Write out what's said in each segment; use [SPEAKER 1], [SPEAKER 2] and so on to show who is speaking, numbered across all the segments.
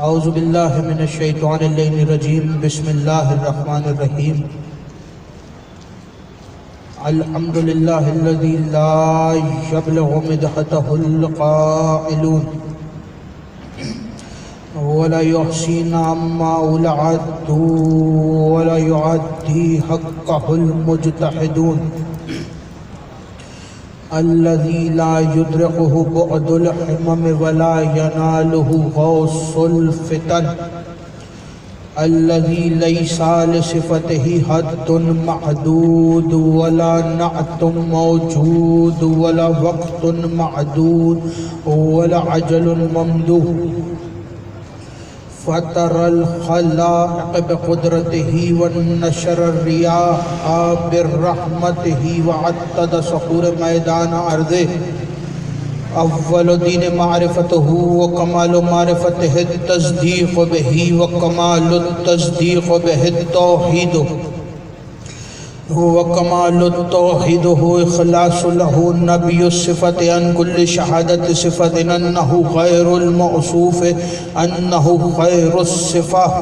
[SPEAKER 1] اعوذ باللہ من الشیطان الرجیم بسم اللہ الرحمن الرحیم الحمدللہ الذی لا یبلغ مدحتہ القائلون ولا يحسن عما العد ولا يعدي حقه المجتهدون الذي لا يدركه بعد الحمم ولا يناله غوص الفتن الذي ليس لصفته حد محدود ولا نعت موجود ولا وقت معدود ولا عجل ممدود فطر الخلائق بقدرته ونشر الرياح برحمته وعدد صخور میدان ارضه اول دین معرفته وکمال معرفته التصدیق به وکمال التصدیق به التوحید وکمال التوحید اخلاص له نبی الصفت عن كل شهادت صفت انه غیر الموصوف انه خیر الصفات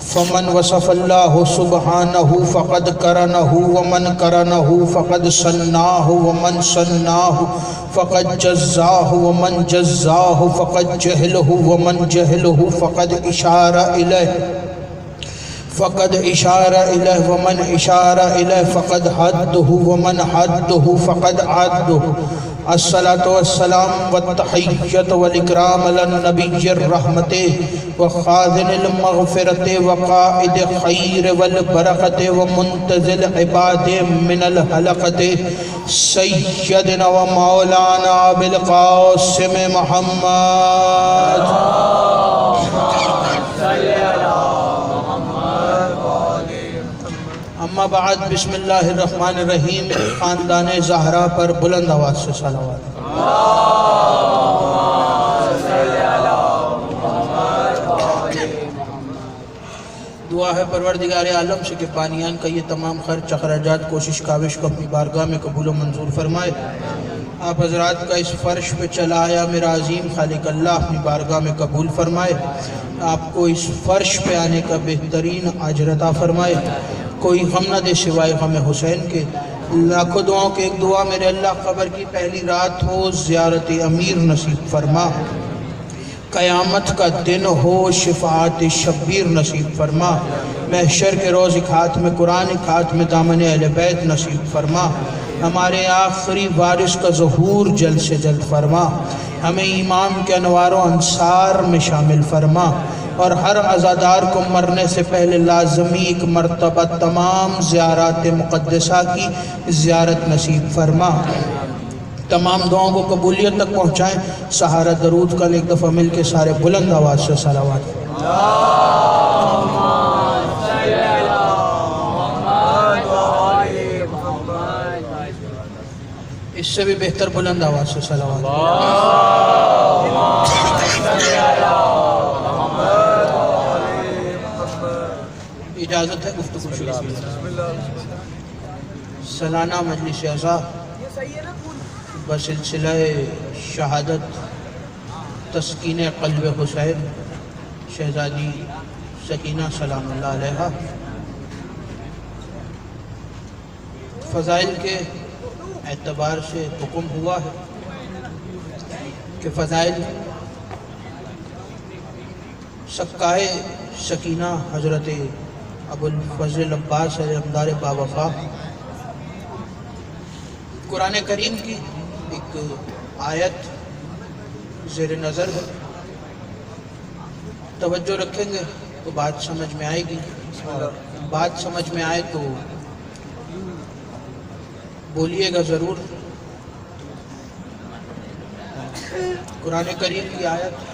[SPEAKER 1] فمن وصف الله سبحانه فقد کرنه ومن کرنه فقد صنعه ومن صنعه فقد جزاه ومن جزاه فقد جهله ومن جهله فقد اشار الیہ فقد اشار الیہ ومن اشار الیہ فقد حده ومن حده فقد عده الصلاة والسلام والتحیت والاکرام للنبی الرحمت وخازن المغفرت وقائد خیر والبرکت ومنتزل عباد من الحلقت سیدنا و مولانا بالقاسم محمد اما بعد بسم اللہ الرحمن الرحیم خاندان زہرا پر بلند آواز سے صلوات دعا ہے پروردگار عالم سے کہ بانیان کا یہ تمام خرچ اخراجات کوشش کاوش کو اپنی بارگاہ میں قبول و منظور فرمائے آپ حضرات کا اس فرش پہ چلا آیا میرا عظیم خالق اللہ اپنی بارگاہ میں قبول فرمائے آپ کو اس فرش پہ آنے کا بہترین اجر عطا فرمائے کوئی غم نہ دے سوائے غم حسین کے لاکھوں دعاؤں کے ایک دعا میرے اللہ قبر کی پہلی رات ہو زیارت امیر نصیب فرما قیامت کا دن ہو شفاعت شبیر نصیب فرما محشر کے روز ایک ہاتھ میں قرآن ایک ہاتھ میں دامن اہل بیت نصیب فرما ہمارے آخری وارث کا ظہور جلد سے جلد فرما ہمیں ایمان کے انوار و انصار میں شامل فرما اور ہر عزادار کو مرنے سے پہلے لازمی ایک مرتبہ تمام زیارات مقدسہ کی زیارت نصیب فرما تمام دعاؤں کو قبولیت تک پہنچائیں سہارا درود کا ایک دفعہ مل کے سارے بلند آواز سے صلوات اس سے بھی بہتر بلند آواز سے صلوات اجازت ہے گفتگو شروع سالانہ مجلس اعزا بسلسلہ شہادت تسکین قلب حسین شہزادی سکینہ سلام اللہ علیہا فضائل کے اعتبار سے حکم ہوا ہے کہ فضائل سکائے سکینہ حضرت ابو الفضل عباس علیہ امدار باوفا قرآن کریم کی ایک آیت زیر نظر ہے توجہ رکھیں گے تو بات سمجھ میں آئے گی اور بات سمجھ میں آئے تو بولیے گا ضرور قرآن کریم کی آیت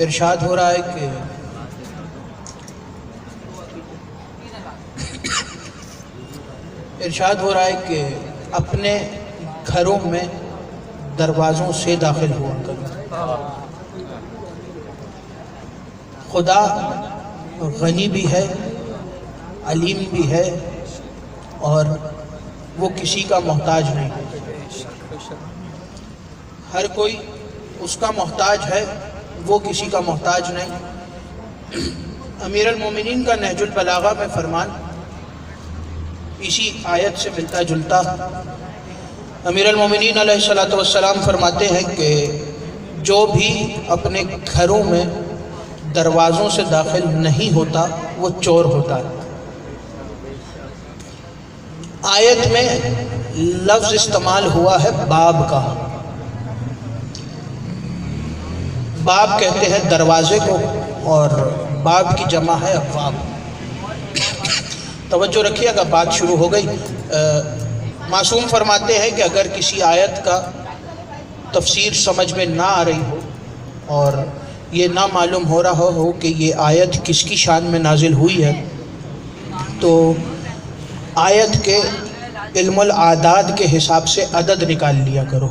[SPEAKER 1] ارشاد ہو رہا ہے کہ اپنے گھروں میں دروازوں سے داخل ہوا کرو خدا غنی بھی ہے علیم بھی ہے اور وہ کسی کا محتاج نہیں. ہر کوئی اس کا محتاج ہے، وہ کسی کا محتاج نہیں۔ امیر المومنین کا نہج البلاغہ میں فرمان اسی آیت سے ملتا جلتا۔ امیر المومنین علیہ السلام فرماتے ہیں کہ جو بھی اپنے گھروں میں دروازوں سے داخل نہیں ہوتا وہ چور ہوتا ہے۔ آیت میں لفظ استعمال ہوا ہے باب کا۔ باب کہتے ہیں دروازے کو، اور باب کی جمع ہے ابواب۔ توجہ رکھیے گا، بات شروع ہو گئی۔ معصوم فرماتے ہیں کہ اگر کسی آیت کا تفسیر سمجھ میں نہ آ رہی ہو اور یہ نہ معلوم ہو رہا ہو کہ یہ آیت کس کی شان میں نازل ہوئی ہے، تو آیت کے علم العداد کے حساب سے عدد نکال لیا کرو۔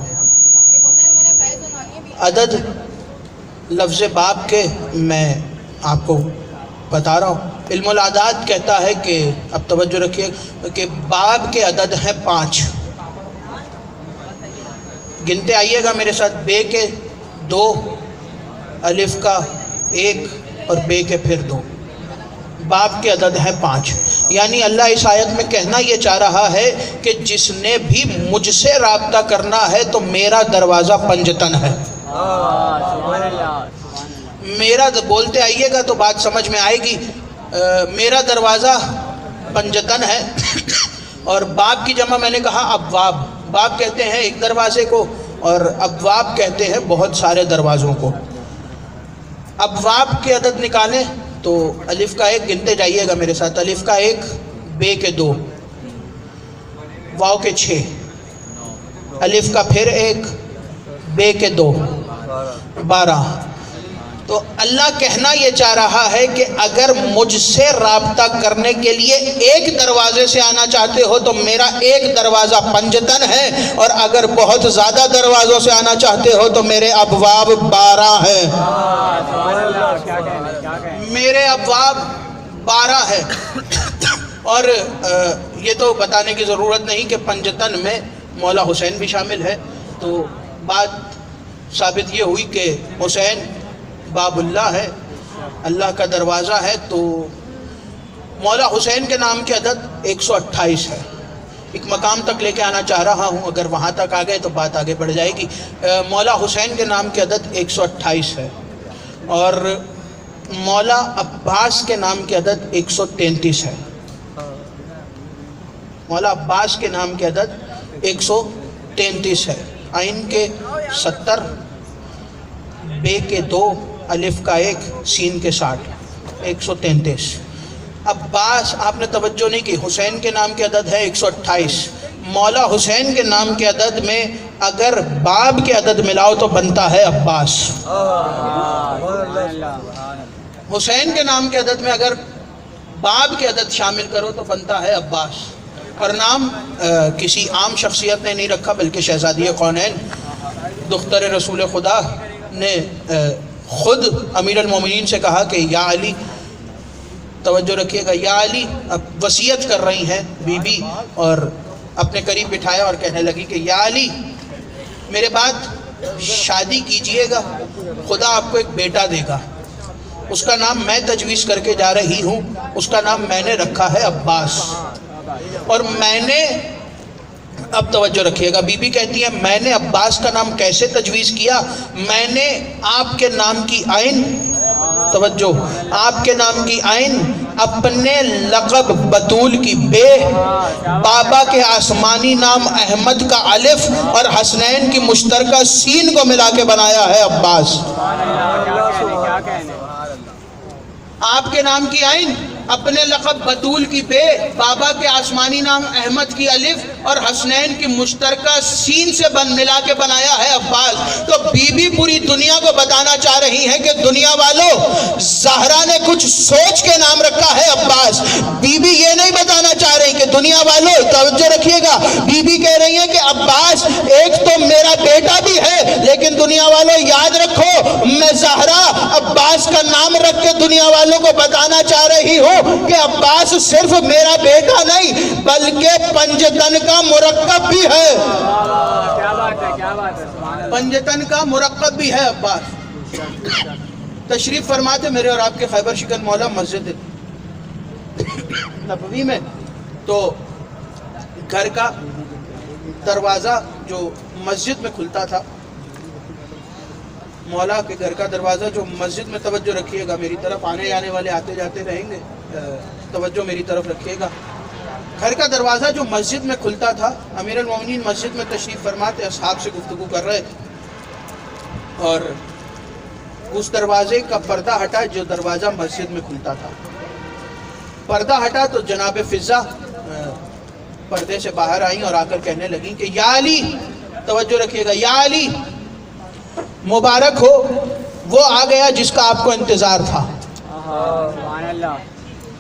[SPEAKER 1] عدد لفظ باب کے میں آپ کو بتا رہا ہوں۔ علم العداد کہتا ہے کہ اب توجہ رکھیے کہ باب کے عدد ہیں 5۔ گنتے آئیے گا میرے ساتھ، بے کے 2، الف کا 1 اور بے کے پھر 2۔ باب کے عدد ہیں 5۔ یعنی اللہ اس آیت میں کہنا یہ چاہ رہا ہے کہ جس نے بھی مجھ سے رابطہ کرنا ہے تو میرا دروازہ پنجتن ہے۔ میرا بولتے آئیے گا تو بات سمجھ میں آئے گی۔ میرا دروازہ پنجتن ہے، اور باب کی جمع میں نے کہا ابواب۔ باب کہتے ہیں ایک دروازے کو، اور ابواب کہتے ہیں بہت سارے دروازوں کو۔ ابواب کے عدد نکالیں تو الف کا 1 گنتے جائیے گا میرے ساتھ، الف کا 1، بے کے 2، واو کے 6، الف کا پھر 1، بے کے 2، 12۔ تو اللہ کہنا یہ چاہ رہا ہے کہ اگر مجھ سے رابطہ کرنے کے لیے ایک دروازے سے آنا چاہتے ہو تو میرا ایک دروازہ پنجتن ہے، اور اگر بہت زیادہ دروازوں سے آنا چاہتے ہو تو میرے ابواب 12 ہیں۔ میرے ابواب 12 ہے۔ اور یہ تو بتانے کی ضرورت نہیں کہ پنجتن میں مولا حسین بھی شامل ہے، تو بات ثابت یہ ہوئی کہ حسین باب اللہ ہے، اللہ کا دروازہ ہے۔ تو مولا حسین کے نام کے عدد 128 ہے۔ ایک مقام تک لے کے آنا چاہ رہا ہوں، اگر وہاں تک آ گئے تو بات آگے بڑھ جائے گی۔ مولا حسین کے نام کے عدد 128 ہے، اور مولا عباس کے نام کے عدد 133 ہے۔ مولا عباس کے نام کے عدد 133 ہے۔ عین کے 70، بے کے 2، الف کا 1، سین کے 60، 133۔ عباس آپ نے توجہ نہیں کی، حسین کے نام کے عدد ہے 128۔ مولا حسین کے نام کے عدد میں اگر باب کے عدد ملاؤ تو بنتا ہے عباس۔ حسین کے نام کے عدد میں اگر باب کے عدد شامل کرو تو بنتا ہے عباس۔ اور نام کسی عام شخصیت نے نہیں رکھا، بلکہ شہزادی کونین دختر رسول خدا نے خود امیر المومنین سے کہا کہ یا علی، توجہ رکھیے گا، یا علی، اب وصیت کر رہی ہیں بی بی، اور اپنے قریب بٹھایا اور کہنے لگی کہ یا علی، میرے بعد شادی کیجئے گا، خدا آپ کو ایک بیٹا دے گا، اس کا نام میں تجویز کر کے جا رہی ہوں، اس کا نام میں نے رکھا ہے عباس۔ اور میں نے، اب توجہ رکھیے گا، بی بی کہتی ہے میں نے عباس کا نام کیسے تجویز کیا؟ میں نے آپ کے نام کی عین، توجہ، آپ کے نام کی عین، اپنے لقب بطول کی بے، بابا کے آسمانی نام احمد کا الف، اور حسنین کی مشترکہ سین کو ملا کے بنایا ہے عباس۔ آپ کے نام کی عین، اپنے لقب بطول کی بے، بابا کے آسمانی نام احمد کی الف اور حسنین کی مشترکہ سین سے ملا کے بنایا ہے عباس۔ تو بی بی پوری دنیا کو بتانا چاہ رہی ہیں کہ دنیا والوں، زہرا نے کچھ سوچ کے نام رکھا ہے عباس۔ بی بی یہ نہیں بتانا چاہ رہی کہ دنیا والوں، توجہ رکھیے گا، بی بی کہہ رہی ہیں کہ عباس ایک تو میرا بیٹا بھی ہے، لیکن دنیا والوں یاد رکھو، میں زہرا عباس کا نام رکھ کے دنیا والوں کو بتانا چاہ رہی ہوں کہ عباس صرف میرا بیٹا نہیں بلکہ پنجتن کا مرکب بھی ہے۔
[SPEAKER 2] کیا بات ہے، سبحان اللہ۔
[SPEAKER 1] پنجتن کا مرقب بھی ہے عباس۔ تشریف فرماتے میرے اور آپ کے خیبر شکن مولا مسجد نبوی میں، تو گھر کا دروازہ جو مسجد میں کھلتا تھا، مولا کے گھر کا دروازہ جو مسجد میں، توجہ رکھیے گا میری طرف، آنے جانے والے آتے جاتے رہیں گے، توجہ میری طرف رکھیے گا۔ گھر کا دروازہ جو مسجد میں کھلتا تھا، امیر المومنین مسجد میں تشریف فرماتے اصحاب سے گفتگو کر رہے تھے، اور اس دروازے کا پردہ ہٹا جو دروازہ مسجد میں کھلتا تھا، پردہ ہٹا تو جناب فضا پردے سے باہر آئیں اور آ کر کہنے لگیں کہ یا علی، توجہ رکھیے گا، یا علی مبارک ہو وہ آ گیا جس کا آپ کو انتظار تھا۔
[SPEAKER 2] سبحان اللہ۔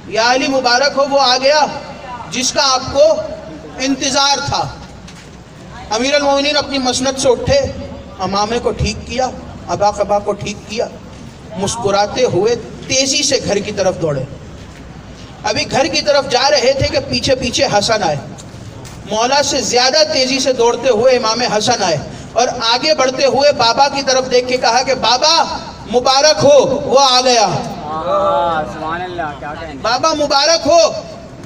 [SPEAKER 1] یا علی مبارک ہو وہ آ گیا جس کا آپ کو انتظار تھا۔ امیر المومنین اپنی مسند سے اٹھے، امامے کو ٹھیک کیا، ابا قبا کو ٹھیک کیا، مسکراتے ہوئے تیزی سے گھر کی طرف دوڑے۔ ابھی گھر کی طرف جا رہے تھے کہ پیچھے پیچھے حسن آئے، مولا سے زیادہ تیزی سے دوڑتے ہوئے امام حسن آئے، اور آگے بڑھتے ہوئے بابا کی طرف دیکھ کے کہا کہ بابا مبارک ہو وہ آ گیا،
[SPEAKER 2] سبحان اللہ، کیا کہیں۔
[SPEAKER 1] بابا مبارک ہو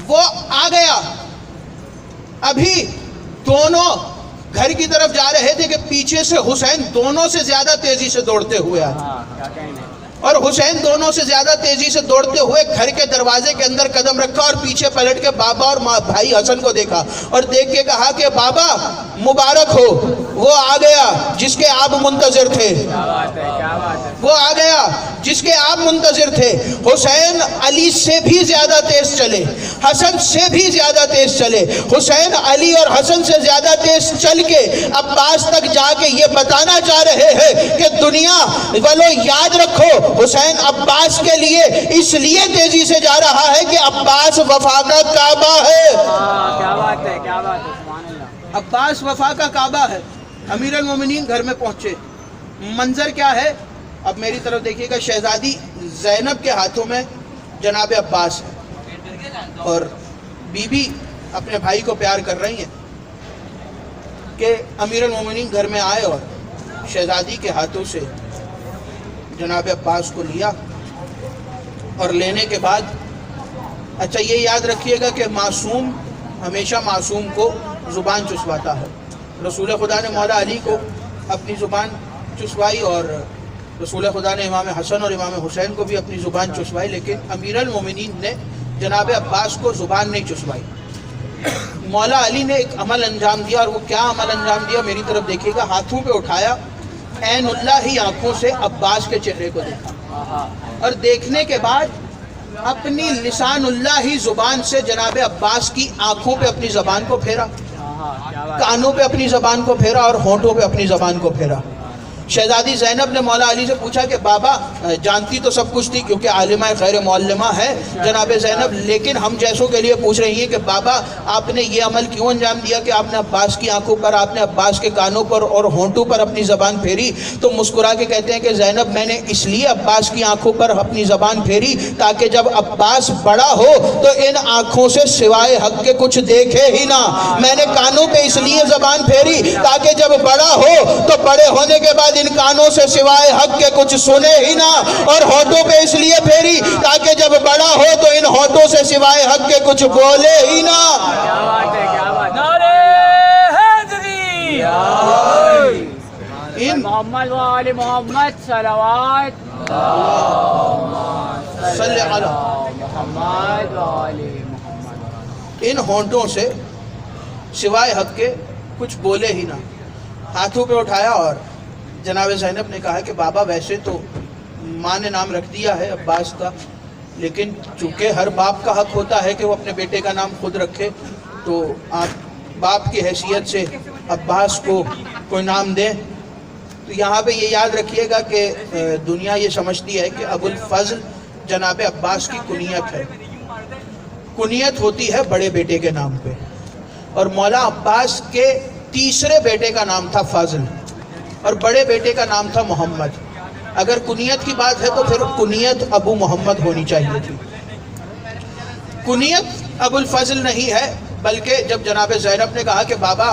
[SPEAKER 1] وہ آ گیا۔ ابھی دونوں گھر کی طرف جا رہے تھے کہ پیچھے سے حسین دونوں سے زیادہ تیزی سے دوڑتے ہوئے آئے،
[SPEAKER 2] کیا کہیں۔
[SPEAKER 1] اور حسین دونوں سے زیادہ تیزی سے دوڑتے ہوئے گھر کے دروازے کے اندر قدم رکھا اور پیچھے پلٹ کے بابا اور بھائی حسن کو دیکھا اور دیکھ کے کہا کہ بابا مبارک ہو وہ آ گیا جس کے آپ منتظر تھے،
[SPEAKER 2] کیا بات ہے، کیا بات ہے۔
[SPEAKER 1] وہ آ گیا جس کے آپ منتظر تھے۔ حسین علی سے بھی زیادہ تیز چلے، حسن سے بھی زیادہ تیز چلے، حسین علی اور حسن سے زیادہ تیز چل کے عباس تک جا کے یہ بتانا چاہ رہے ہیں کہ دنیا والوں یاد رکھو، حسین عباس کے لیے اس لیے تیزی سے جا رہا ہے کہ عباس وفا کا کعبہ ہے،
[SPEAKER 2] کیا بات ہے، کیا بات ہے، سبحان اللہ۔
[SPEAKER 1] عباس وفا کا کعبہ ہے۔ امیر المومنین گھر میں پہنچے، منظر کیا ہے؟ اب میری طرف دیکھیے گا، شہزادی زینب کے ہاتھوں میں جناب عباس ہے، اور بی بی اپنے بھائی کو پیار کر رہی ہیں کہ امیر المومنین گھر میں آئے اور شہزادی کے ہاتھوں سے جناب عباس کو لیا، اور لینے کے بعد اچھا یہ یاد رکھیے گا کہ معصوم ہمیشہ معصوم کو زبان چسواتا ہے۔ رسول خدا نے مولا علی کو اپنی زبان چسوائی، اور رسول خدا نے امام حسن اور امام حسین کو بھی اپنی زبان چسوائی، لیکن امیر المومنین نے جناب عباس کو زبان نہیں چسوائی۔ مولا علی نے ایک عمل انجام دیا، اور وہ کیا عمل انجام دیا میری طرف دیکھیے گا، ہاتھوں پہ اٹھایا، عین اللہ ہی آنکھوں سے عباس کے چہرے کو دیکھا، اور دیکھنے کے بعد اپنی لسان اللہ ہی زبان سے جناب عباس کی آنکھوں پہ اپنی زبان کو پھیرا، کانوں پہ اپنی زبان کو پھیرا، اور ہونٹوں پہ اپنی زبان کو پھیرا۔ شہزادی زینب نے مولا علی سے پوچھا کہ بابا جانتی تو سب کچھ تھی کیونکہ عالمہ خیر معلمہ ہے جناب زینب، لیکن ہم جیسوں کے لیے پوچھ رہی ہیں کہ بابا آپ نے یہ عمل کیوں انجام دیا کہ آپ نے عباس کی آنکھوں پر، آپ نے عباس کے کانوں پر اور ہونٹوں پر اپنی زبان پھیری؟ تو مسکرا کے کہتے ہیں کہ زینب میں نے اس لیے عباس کی آنکھوں پر اپنی زبان پھیری تاکہ جب عباس بڑا ہو تو ان آنکھوں سے سوائے حق کے کچھ دیکھے ہی نہ، میں نے کانوں پہ اس لیے زبان پھیری تاکہ جب بڑا ہو تو بڑے ہونے کے بعد ان کانوں سے سوائے حق کے کچھ سنے ہی نہ، اور ہونٹوں پہ اس لیے پھیری تاکہ جب بڑا ہو تو ان ہونٹوں سے سوائے حق کے کچھ بولے ہی نہ۔
[SPEAKER 2] کیا بات ہے، کیا بات ہے۔ نعرہ حیدری محمد و آل محمد صلوات
[SPEAKER 1] صلی علی
[SPEAKER 2] محمد و آل محمد۔
[SPEAKER 1] ان ہونٹوں سے سوائے حق کے کچھ بولے ہی نہ۔ ہاتھوں پہ اٹھایا اور جناب زینب نے کہا کہ بابا ویسے تو ماں نے نام رکھ دیا ہے عباس کا، لیکن چونکہ ہر باپ کا حق ہوتا ہے کہ وہ اپنے بیٹے کا نام خود رکھے، تو آپ باپ کی حیثیت سے عباس کو کوئی نام دیں۔ تو یہاں پہ یہ یاد رکھیے گا کہ دنیا یہ سمجھتی ہے کہ ابو الفضل جناب عباس کی کنیت ہے، کنیت ہوتی ہے بڑے بیٹے کے نام پہ، اور مولا عباس کے تیسرے بیٹے کا نام تھا فضل اور بڑے بیٹے کا نام تھا محمد۔ اگر کنیت کی بات ہے تو پھر کنیت ابو محمد ہونی چاہیے تھی۔ کنیت ابو الفضل نہیں ہے بلکہ جب جناب زینب نے کہا کہ بابا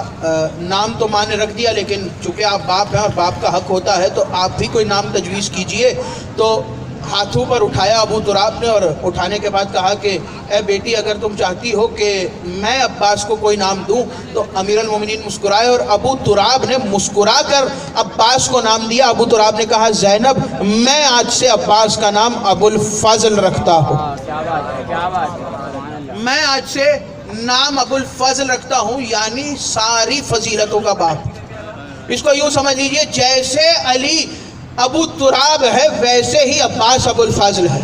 [SPEAKER 1] نام تو ماں نے رکھ دیا لیکن چونکہ آپ باپ ہیں اور باپ کا حق ہوتا ہے تو آپ بھی کوئی نام تجویز کیجئے، تو ہاتھوں پر اٹھایا ابو تراب نے، اور اٹھانے کے بعد کہا کہ اے بیٹی اگر تم چاہتی ہو کہ میں عباس کو کوئی نام دوں تو امیر المومنین مسکرائے، اور ابو تراب نے مسکرا کر عباس کو نام دیا۔ ابو تراب نے کہا زینب میں آج سے عباس کا نام ابو الفضل رکھتا ہوں،
[SPEAKER 2] کیا بات ہے، کیا بات ہے، سبحان اللہ۔
[SPEAKER 1] میں آج سے نام ابو الفضل رکھتا ہوں، یعنی ساری فضیلتوں کا باپ۔ اس کو یوں سمجھ لیجئے جیسے علی ابو تراب ہے ویسے ہی عباس ابو الفضل ہے،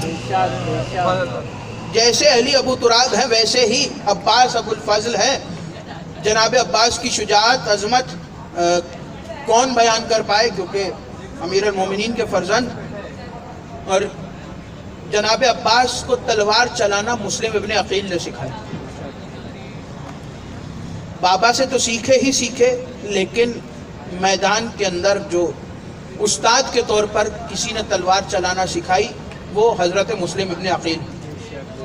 [SPEAKER 1] جیسے علی ابو تراب ہے ویسے ہی عباس ابو الفضل ہے۔ جناب عباس کی شجاعت عظمت کون بیان کر پائے، کیونکہ امیر المومنین کے فرزند، اور جناب عباس کو تلوار چلانا مسلم ابن عقیل نے سکھایا۔ بابا سے تو سیکھے ہی سیکھے، لیکن میدان کے اندر جو استاد کے طور پر کسی نے تلوار چلانا سکھائی وہ حضرت مسلم ابن عقیل۔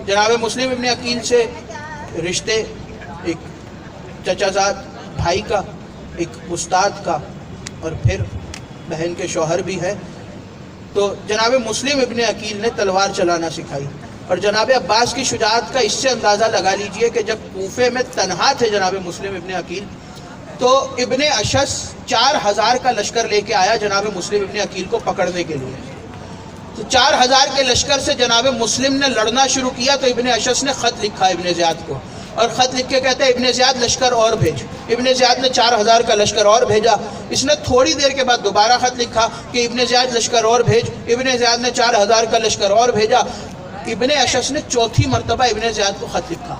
[SPEAKER 1] جناب مسلم ابن عقیل سے رشتے ایک چچا زاد بھائی کا، ایک استاد کا، اور پھر بہن کے شوہر بھی ہے، تو جناب مسلم ابن عقیل نے تلوار چلانا سکھائی۔ اور جناب عباس کی شجاعت کا اس سے اندازہ لگا لیجئے کہ جب کوفے میں تنہا تھے جناب مسلم ابن عقیل، تو ابن اشس 4000 کا لشکر لے کے آیا جناب مسلم ابن عقیل کو پکڑنے کے لیے۔ تو 4000 کے لشکر سے جناب مسلم نے لڑنا شروع کیا تو ابن اشس نے خط لکھا ابن زیاد کو، اور خط لکھ کے کہتے ہیں ابن زیاد لشکر اور بھیج۔ ابن زیاد نے 4000 کا لشکر اور بھیجا۔ اس نے تھوڑی دیر کے بعد دوبارہ خط لکھا کہ ابن زیاد لشکر اور بھیج۔ ابن زیاد نے 4000 کا لشکر اور بھیجا۔ ابن اشس نے چوتھی مرتبہ ابن زیاد کو خط لکھا۔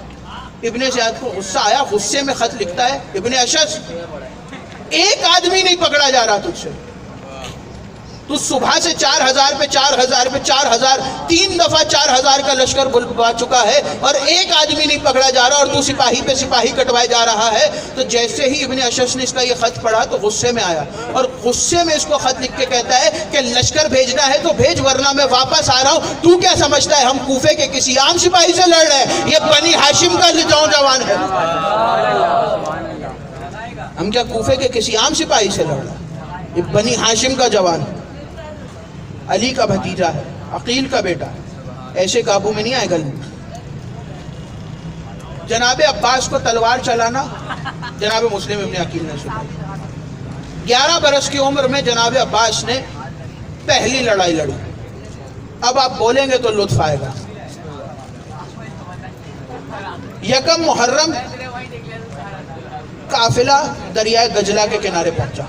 [SPEAKER 1] ابن زیاد کو غصہ آیا، غصے میں خط لکھتا ہے ابن اشس ایک آدمی نہیں پکڑا جا رہا تجھ سے، تو صبح سے 4000 پہ 4000 پہ 4000 3 دفعہ 4000 کا لشکر بلوا چکا ہے اور ایک آدمی نہیں پکڑا جا رہا، اور تو سپاہی پہ سپاہی کٹوائے جا رہا ہے۔ تو جیسے ہی ابن اشس نے اس کا یہ خط پڑھا تو غصے میں آیا، اور غصے میں اس کو خط لکھ کے کہتا ہے کہ لشکر بھیجنا ہے تو بھیج ورنہ میں واپس آ رہا ہوں۔ تو کیا سمجھتا ہے ہم کوفے کے کسی عام سپاہی سے لڑ رہے ہیں؟ یہ بنی ہاشم کا جوان ہے، ہم کیا کوفے کے کسی عام سپاہی سے لڑ رہے ہیں؟ یہ بنی ہاشم کا جوان ہے، علی کا بھتیجا ہے، عقیل کا بیٹا ہے، ایسے قابو میں نہیں آئے گا۔ جناب عباس کو تلوار چلانا جناب مسلم ابن عقیل نے سکھایا۔ 11 برس کی عمر میں جناب عباس نے پہلی لڑائی لڑی۔ اب آپ بولیں گے تو لطف آئے گا۔ یکم محرم قافلہ دریائے دجلہ کے کنارے پہنچا۔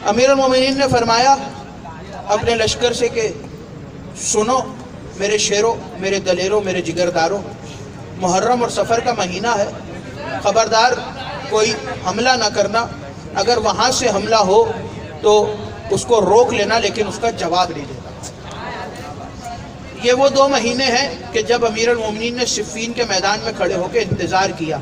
[SPEAKER 1] امیر المومنین نے فرمایا اپنے لشکر سے کہ سنو میرے شیروں، میرے دلیروں، میرے جگرداروں، محرم اور سفر کا مہینہ ہے، خبردار کوئی حملہ نہ کرنا، اگر وہاں سے حملہ ہو تو اس کو روک لینا لیکن اس کا جواب نہیں دینا۔ یہ وہ 2 مہینے ہیں کہ جب امیر المومنین نے صفین کے میدان میں کھڑے ہو کے انتظار کیا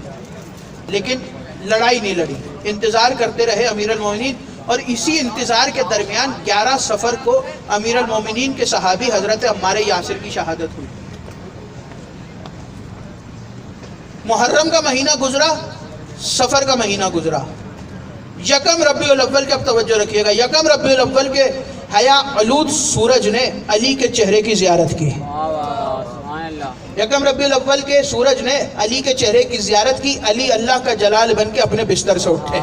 [SPEAKER 1] لیکن لڑائی نہیں لڑی، انتظار کرتے رہے امیر المومنین، اور اسی انتظار کے درمیان 11 سفر کو امیر المومنین کے صحابی حضرت عمار یاسر کی شہادت ہوئی۔ محرم کا مہینہ گزرا، سفر کا مہینہ گزرا، یکم ربیع الاول کے اب توجہ رکھیے گا، یکم ربیع الاول کے حیا علود سورج نے علی کے چہرے کی زیارت کی۔ یکم ربیع الاول کے سورج نے علی کے چہرے کی زیارت کی۔ علی اللہ کا جلال بن کے اپنے بستر سے اٹھے،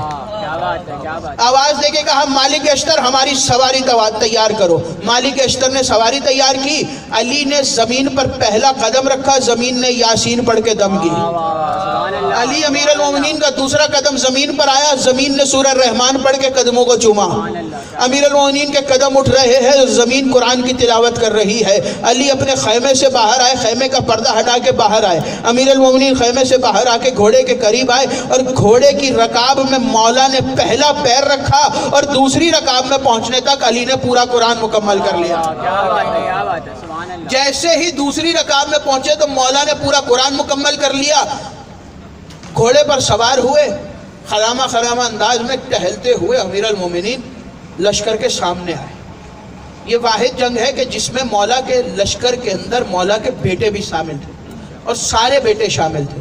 [SPEAKER 1] آواز دے کے کہا مالک اشتر ہماری سواری تیار کرو۔ مالک اشتر نے سواری تیار کی، علی نے زمین پر پہلا قدم رکھا، زمین نے یاسین پڑھ کے دم کی۔ علی امیر المومنین کا دوسرا قدم زمین پر آیا، زمین نے سورہ الرحمن پڑھ کے قدموں کو چوما۔ امیر المومنین کے قدم اٹھ رہے ہیں، زمین قرآن کی تلاوت کر رہی ہے۔ علی اپنے خیمے سے باہر آئے، خیمے کا پردہ ہٹا کے باہر آئے۔ امیر المومنین خیمے سے باہر آ کے گھوڑے کے قریب آئے اور گھوڑے کی رکاب میں مولا نے پہلا پیر رکھا اور دوسری رکاب میں پہنچنے تک علی نے پورا قرآن مکمل کر لیا۔ جیسے ہی دوسری رکاب میں پہنچے تو مولا نے پورا قرآن مکمل کر لیا۔ گھوڑے پر سوار ہوئے، خرامہ خرامہ انداز میں ٹہلتے ہوئے امیر المومنین لشکر کے سامنے آئے۔ یہ واحد جنگ ہے کہ جس میں مولا کے لشکر کے اندر مولا کے بیٹے بھی شامل تھے اور سارے بیٹے شامل تھے۔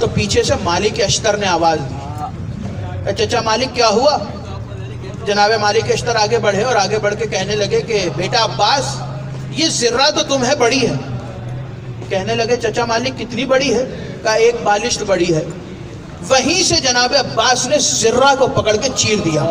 [SPEAKER 1] تو پیچھے سے مالک اشتر نے آواز دی، چچا مالک کیا ہوا؟ جناب مالک اشتر آگے بڑھے اور آگے بڑھ کے کہنے لگے کہ بیٹا عباس، یہ ذرہ تو تمہیں بڑی ہے۔ کہنے لگے چچا مالک کتنی بڑی ہے؟ کہا ایک بالشت بڑی ہے۔ وہیں سے جناب عباس نے ذرہ کو پکڑ کے چیر دیا،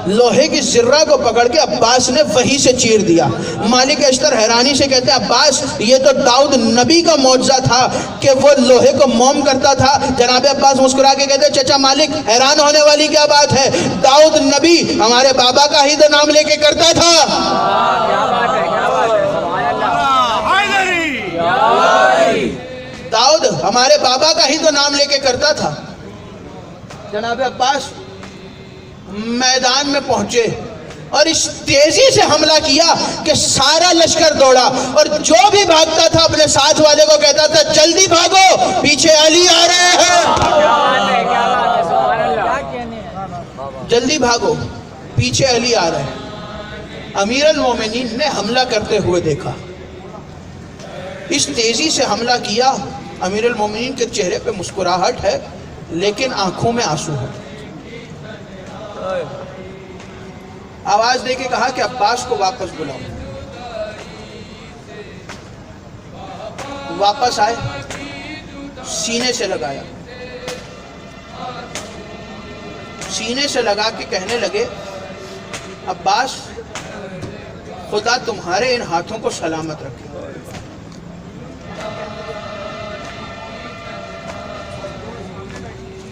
[SPEAKER 1] لوہے کی ذرہ کو پکڑ کے عباس نے وہیں سے چیر دیا۔ مالک اشتر حیرانی سے کہتے ہیں عباس یہ تو داؤد نبی کا معجزہ تھا کہ وہ لوہے کو موم کرتا تھا۔ جناب عباس مسکرا کے کہتے ہیں چچا مالک حیران ہونے والی کیا بات ہے، داؤد نبی ہمارے بابا کا ہی تو نام لے کے کرتا تھا۔ داؤد ہمارے بابا کا ہی تو نام لے کے کرتا تھا۔ جناب عباس میدان میں پہنچے اور اس تیزی سے حملہ کیا کہ سارا لشکر دوڑا، اور جو بھی بھاگتا تھا اپنے ساتھ والے کو کہتا تھا جلدی بھاگو پیچھے علی آ رہے ہیں، جلدی بھاگو پیچھے علی آ رہے ہیں۔ امیر المومنین نے حملہ کرتے ہوئے دیکھا، اس تیزی سے حملہ کیا۔ امیر المومنین کے چہرے پہ مسکراہٹ ہے لیکن آنکھوں میں آنسو ہے۔ آواز دے کے کہا کہ عباس کو واپس بلاؤ۔ واپس آئے، سینے سے لگایا، سینے سے لگا کے کہنے لگے عباس خدا تمہارے ان ہاتھوں کو سلامت رکھے۔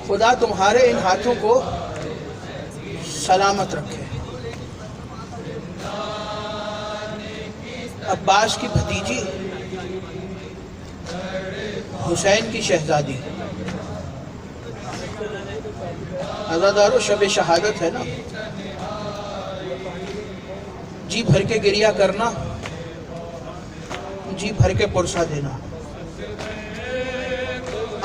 [SPEAKER 1] خدا تمہارے ان ہاتھوں کو سلامت رکھے۔ عباس کی بھتیجی حسین کی شہزادی، عزادارو شب شہادت ہے نا، جی بھر کے گریہ کرنا، جی بھر کے پرسہ دینا۔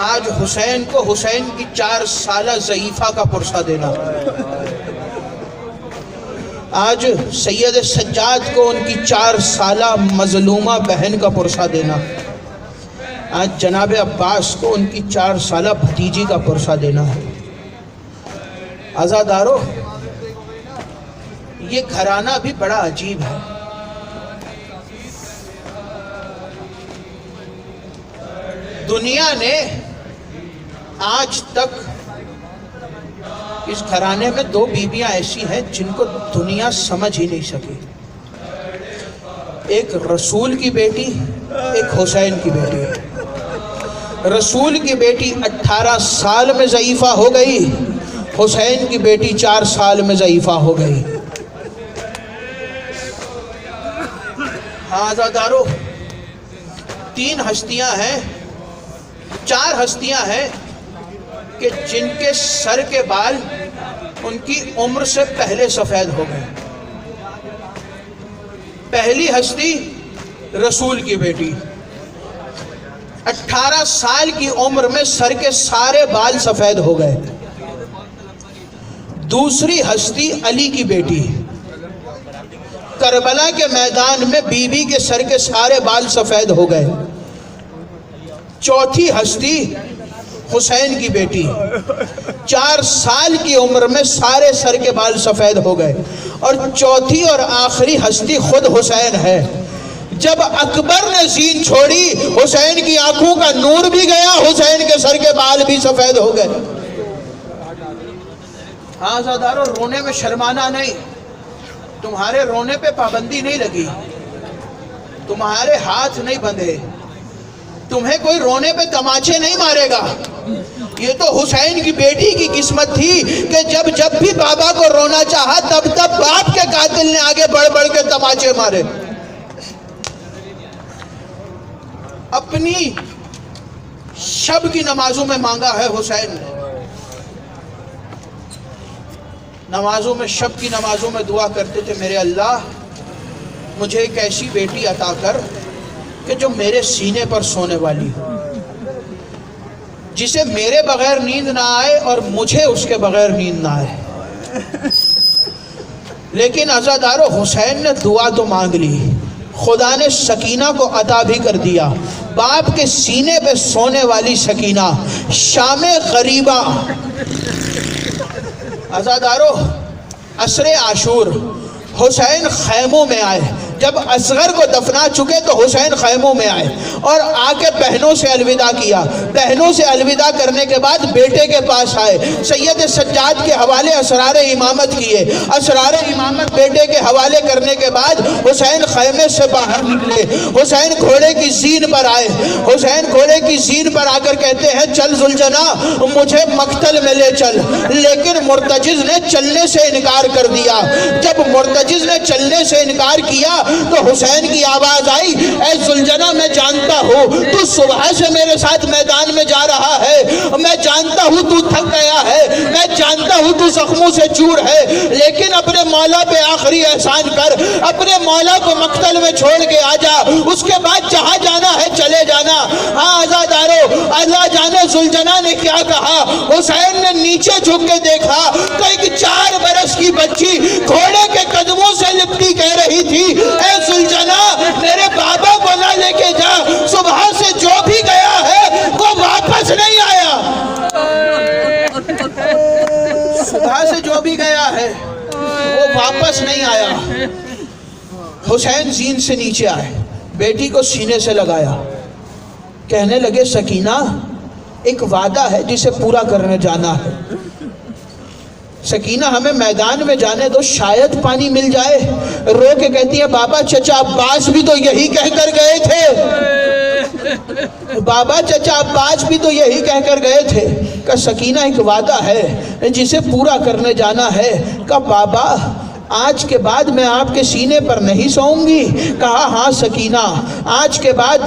[SPEAKER 1] آج حسین کو حسین کی 4 سالہ ضعیفہ کا پرسہ دینا، آج سید سجاد کو ان کی 4 سالہ مظلومہ بہن کا پرسہ دینا، آج جناب عباس کو ان کی 4 سالہ بھتیجی کا پرسہ دینا ہے۔ عزادارو یہ گھرانہ بھی بڑا عجیب ہے۔ دنیا نے آج تک اس گھرانے میں 2 بیویاں ایسی ہیں جن کو دنیا سمجھ ہی نہیں سکی، ایک رسول کی بیٹی، ایک حسین کی بیٹی۔ رسول کی بیٹی 18 سال میں ضعیفہ ہو گئی، حسین کی بیٹی 4 سال میں ضعیفہ ہو گئی۔ ہاں عزادارو 3 ہستیاں ہیں، 4 ہستیاں ہیں کہ جن کے سر کے بال ان کی عمر سے پہلے سفید ہو گئے۔ پہلی ہستی رسول کی بیٹی، 18 سال کی عمر میں سر کے سارے بال سفید ہو گئے۔ دوسری ہستی علی کی بیٹی، کربلا کے میدان میں بی بی کے سر کے سارے بال سفید ہو گئے۔ چوتھی ہستی حسین کی بیٹی، 4 سال کی عمر میں سارے سر کے بال سفید ہو گئے۔ اور چوتھی اور آخری ہستی خود حسین ہے۔ جب اکبر نے زین چھوڑی، حسین کی آنکھوں کا نور بھی گیا، حسین کے سر کے بال بھی سفید ہو گئے۔ ہاں عزادارو رونے میں شرمانا نہیں، تمہارے رونے پہ پابندی نہیں لگی، تمہارے ہاتھ نہیں بندھے، تمہیں کوئی رونے پہ تماچے نہیں مارے گا۔ یہ تو حسین کی بیٹی کی قسمت تھی کہ جب جب بھی بابا کو رونا چاہا تب تب باپ کے قاتل نے آگے بڑھ بڑھ کے تماچے مارے۔ اپنی شب کی نمازوں میں مانگا ہے حسین نے، نمازوں میں، شب کی نمازوں میں دعا کرتے تھے میرے اللہ مجھے ایک ایسی بیٹی عطا کر کہ جو میرے سینے پر سونے والی ہو، جسے میرے بغیر نیند نہ آئے اور مجھے اس کے بغیر نیند نہ آئے۔ لیکن عزادارو حسین نے دعا تو مانگ لی، خدا نے سکینہ کو عطا بھی کر دیا۔ باپ کے سینے پہ سونے والی سکینہ، شام غریبہ۔ عزادارو، عصر عاشور حسین خیموں میں آئے۔ جب اصغر کو دفنا چکے تو حسین خیموں میں آئے اور آ کے بہنوں سے الوداع کیا۔ بہنوں سے الوداع کرنے کے بعد بیٹے کے پاس آئے، سید سجاد کے حوالے اسرار امامت کیے۔ اسرار امامت بیٹے کے حوالے کرنے کے بعد حسین خیمے سے باہر نکلے۔ حسین گھوڑے کی زین پر آئے۔ حسین گھوڑے کی زین پر آ کر کہتے ہیں چل ذوالجنا مجھے مقتل میں لے چل، لیکن مرتجز نے چلنے سے انکار کر دیا۔ جب مرتجز نے چلنے سے انکار کیا تو حسین کی آواز آئی، اے ذوالجنا میں جانتا ہوں تو صبح سے میرے ساتھ میدان میں جا رہا ہے، میں جانتا ہوں تو تھک گیا ہے، میں جانتا ہوں تو زخموں سے چور ہے، لیکن اپنے مولا پہ آخری احسان کر، اپنے مولا کو مقتل میں چھوڑ کے آ جا، اس کے بعد جہاں جانا ہے چلے جانا۔ ہاں عزادارو، اللہ جانے ذوالجنا نے کیا کہا۔ حسین نے نیچے جھک کے دیکھا تو ایک 4 برس کی بچی گھوڑے کے قدموں سے لپٹی کہہ رہی تھی، اے ذوالجنا میرے بابا کو نہ لے کے جا، صبح سے جو بھی گیا ہے وہ واپس نہیں آیا۔ صبح سے جو بھی گیا ہے وہ واپس نہیں آیا۔ حسین زین سے نیچے آئے، بیٹی کو سینے سے لگایا، کہنے لگے سکینہ ایک وعدہ ہے جسے پورا کرنے جانا ہے۔ سکینہ ہمیں میدان میں جانے دو، شاید پانی مل جائے۔ رو کے کہتی ہے بابا چچا عباس بھی تو یہی کہہ کر گئے تھے، بابا چچا عباس بھی تو یہی کہہ کر گئے تھے۔ کہ سکینہ ایک وعدہ ہے جسے پورا کرنے جانا ہے۔ کہ بابا آج کے بعد میں آپ کے سینے پر نہیں سوؤں گی۔ کہا ہاں سکینہ آج کے بعد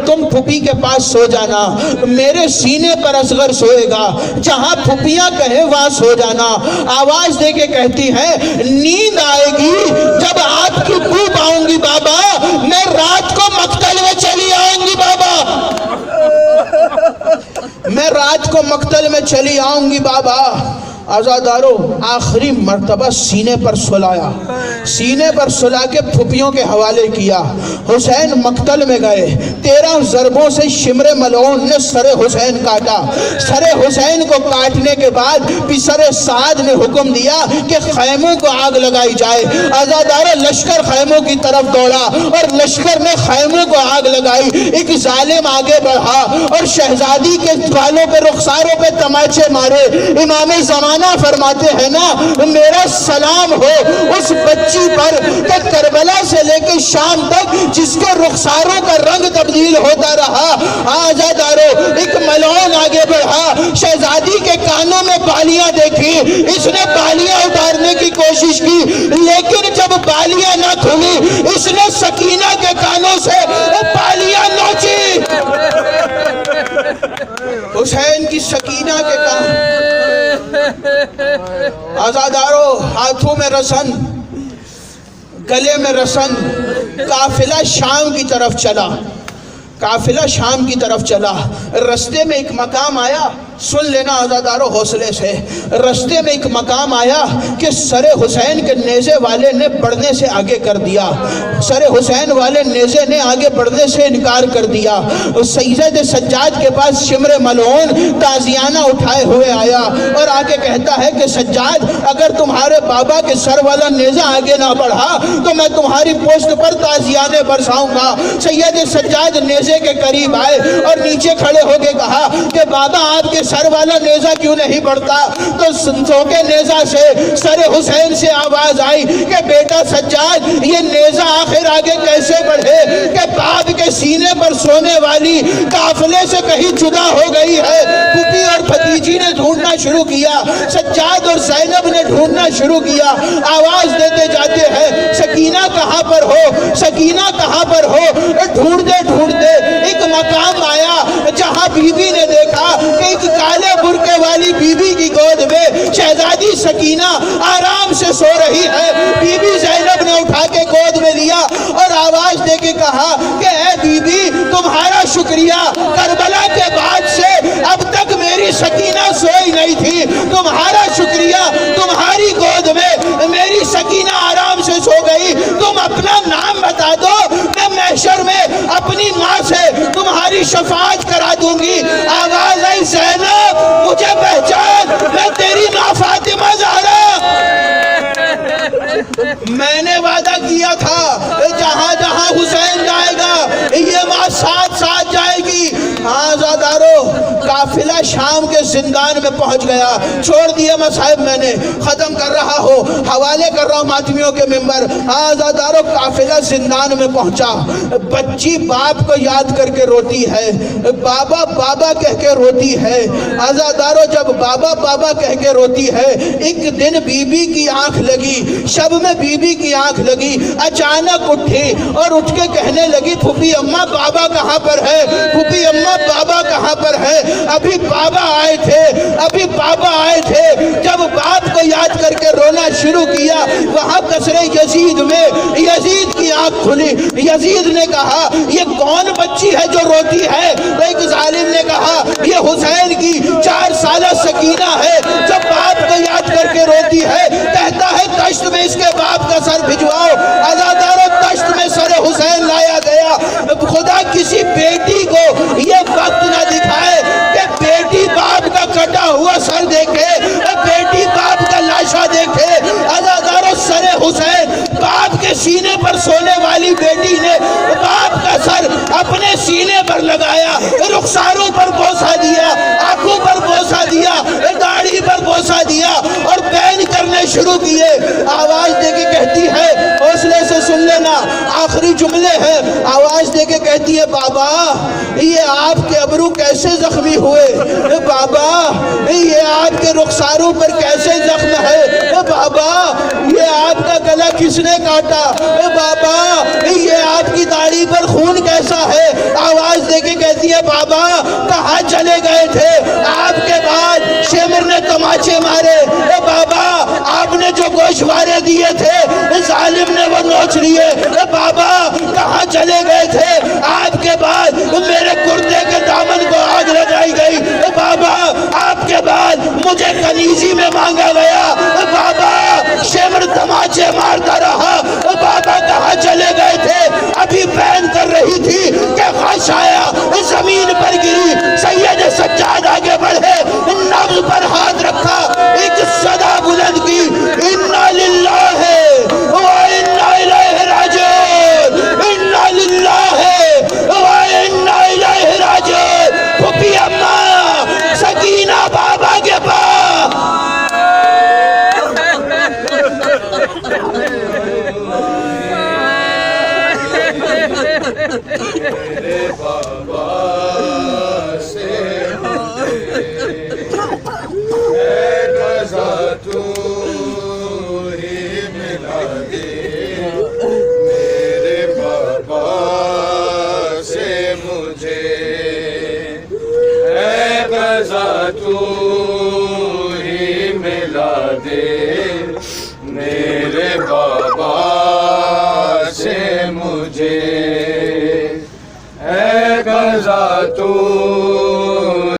[SPEAKER 1] تم پھپھی کے پاس سو جانا، میرے سینے پر اصغر سوئے گا، جہاں پھپھیاں کہیں وہاں سو جانا۔ آواز دے کے کہتی ہے نیند آئے گی جب آپ کی بو پاؤں گی بابا، میں رات کو مقتل میں چلی آؤں گی بابا، میں رات کو مقتل میں چلی آؤں گی بابا۔ عزادارو آخری مرتبہ سینے پر سلایا، سینے پر سلا کے پھپھیوں کے حوالے کیا۔ حسین مقتل میں گئے، 13 ضربوں سے شمر ملعون نے سر حسین کاٹا۔ سر حسین کو کاٹنے کے بعد پسر سعد نے حکم دیا کہ خیموں کو آگ لگائی جائے۔ عزادارو لشکر خیموں کی طرف دوڑا اور لشکر نے خیموں کو آگ لگائی۔ ایک ظالم آگے بڑھا اور شہزادی کے بالوں پہ رخساروں پہ تماچے مارے۔ امام زمانہ فرماتے ہیں نا میرا سلام ہو اس بچی پر کہ کربلا سے لے کے شام تک جس کے رخساروں کا رنگ تبدیل ہوتا رہا۔ عزادارو ایک ملعون آگے بڑھا، شہزادی کے کانوں میں بالیاں دیکھی، اس نے بالیاں اتارنے کی کوشش کی، لیکن جب بالیاں نہ کھلی اس نے سکینہ کے کانوں سے بالیاں نوچی۔ حسین کی سکینہ کے کان، عزادارو ہاتھوں میں رسن، گلے میں رسن، قافلہ شام کی طرف چلا، قافلہ شام کی طرف چلا۔ رستے میں ایک مقام آیا، سن لینا عزادارو حوصلے سے، رستے میں ایک مقام آیا کہ سر حسین کے نیزے والے نے بڑھنے سے آگے کر دیا، سر حسین والے نیزے نے آگے بڑھنے سے انکار کر دیا۔ سید سجاد کے پاس شمر ملعون تازیانہ اٹھائے ہوئے آیا اور آگے کہتا ہے کہ سجاد اگر تمہارے بابا کے سر والا نیزہ آگے نہ بڑھا تو میں تمہاری پوست پر تازیانے برساؤں گا۔ سید سجاد نیزے کے قریب آئے اور نیچے کھڑے ہو کے کہا کہ بابا آپ کے سر والا نیزہ کیوں نہیں بڑھتا؟ تو سنسو کے نیزہ سے سر حسین سے آواز آئی کہ بیٹا سجاد یہ نیزہ آخر آگے کیسے بڑھے کہ باپ کے سینے پر سونے والی قافلے سے کہیں جدا ہو گئی ہے۔ پھوپھی اور بھتیجی نے ڈھونڈنا شروع کیا، سجاد اور زینب نے ڈھونڈنا شروع کیا، آواز دیتے جاتے ہیں سکینہ کہاں پر ہو، سکینہ کہاں پر ہو۔ ڈھونڈتے ڈھونڈتے ایک مقام آیا جہاں بی بی نے دیکھا کہ ایک کالے برقے والی بی بی کی گود میں شہزادی سکینہ آرام سے سو رہی ہے۔ بی بی زینب نے اٹھا کے گود میں لیا اور آواز دے کے کہا کہ اے بی بی تمہارا شکریہ، کربلا کے بعد سے اب تک میری سکینہ سوئی نہیں تھی، تمہارا شکریہ، تمہاری گود میں میری سکینہ آرام سے سو گئی۔ تم اپنا نام بتا دو، میں محشر میں اپنی ماں سے تمہاری شفاعت کرا دوں گی. آواز آئی زینب مجھے پہچان، میں تیری ماں فاطمہ زہرا. میں نے وعدہ کیا تھا جہاں جہاں حسین جائے گا یہ ماں ساتھ ساتھ جائے گی. ہاں زادارو، قافلہ شام کے زندان میں پہنچ گیا. چھوڑ دیے مصائب، میں نے ختم کر رہا ہوں، حوالے کر رہا ہوں ماتمیوں کے ممبر. ہاں زادارو، قافلہ زندان میں پہنچا. بچی باپ کو یاد کر کے روتی ہے، بابا بابا کہہ کے روتی ہے. آزادارو، جب بابا بابا کہہ کے روتی ہے، ایک دن بی بی کی آنکھ لگی، شب میں بی بی کی آنکھ لگی. اچانک اٹھی اور اٹھ کے کہنے لگی پھوپھی اماں بابا کہاں پر ہے، پھوپھی اماں بابا کہاں پر ہے. ابھی بابا آئے تھے، ابھی بابا آئے تھے. جب باپ کو یاد کر کے رونا شروع کیا، وہاں قصر یزید میں یزید کی آنکھ کھلی. یزید نے کہا یہ کون بچی ہے جو روتی ہے؟ ایک ظالم نے کہا یہ حسین کی 4 سالہ سکینہ ہے جو باپ کو یاد کر کے روتی ہے. کہتا ہے تشت میں اس کے باپ کا سر بھجواؤ. عزادارو، تشت میں سر حسین لایا گیا. خدا کسی بیٹی کو یہ وقت نہ دکھائے کہ بیٹی باپ کا کٹا ہوا سر دیکھے، بیٹی باپ کا لاشا دیکھے. عزادارو، سر حسین، باپ کے سینے پر سونے والی بیٹی نے باپ کا سر اپنے سینے پر لگایا، رخساروں پر بوسہ دیا، آنکھوں پر بوسہ دیا، داڑھی پر بوسہ دیا اور بین کرنے شروع کیے. آواز دے کے کہتی ہے، حوصلے سے سن لینا، آخری جملے ہیں. آواز دے کے کہتی ہے بابا یہ آپ کے ابرو کیسے زخمی ہوئے، بابا یہ آپ کے رخساروں پر کیسے زخم ہے، بابا یہ آپ کا گلا کس نے کاٹا، بابا یہ آپ کی داڑھی پر خون کیسا ہے. آواز دے کے کہتی ہے بابا کہاں چلے گئے تھے آپ کے بعد شمر نے تماچے مارے، بابا آپ نے جو گوشوارے دیے تھے ظالم نے وہ نوچ لیے. بابا کہاں چلے گئے تھے آپ کے بعد میرے کرتے کے دامن کو آگ لگائی گئی. بابا آپ کے بعد مجھے کنیزی میں مانگا گیا. بابا شمر تماچے مارتا رہا. بابا کہاں چلے گئے تھے؟ ابھی بیان کر رہی تھی کہ خواہش آیا زمین پر گری. سید سجاد آگے بڑھے، نبض پر ہاتھ رکھا، ایک صدا بلند کی، انا للہ و انا الیہ راجعون، انا للہ و انا الیہ راجعون. پھوپھی اماں سکینہ بابا کے پاس.
[SPEAKER 3] میرے بابا سے اے قضا تو ہی ملا دے. میرے بابا سے مجھے اے قضا تو ہی ملا دے. میرے بابا سے مجھے اے قضا تو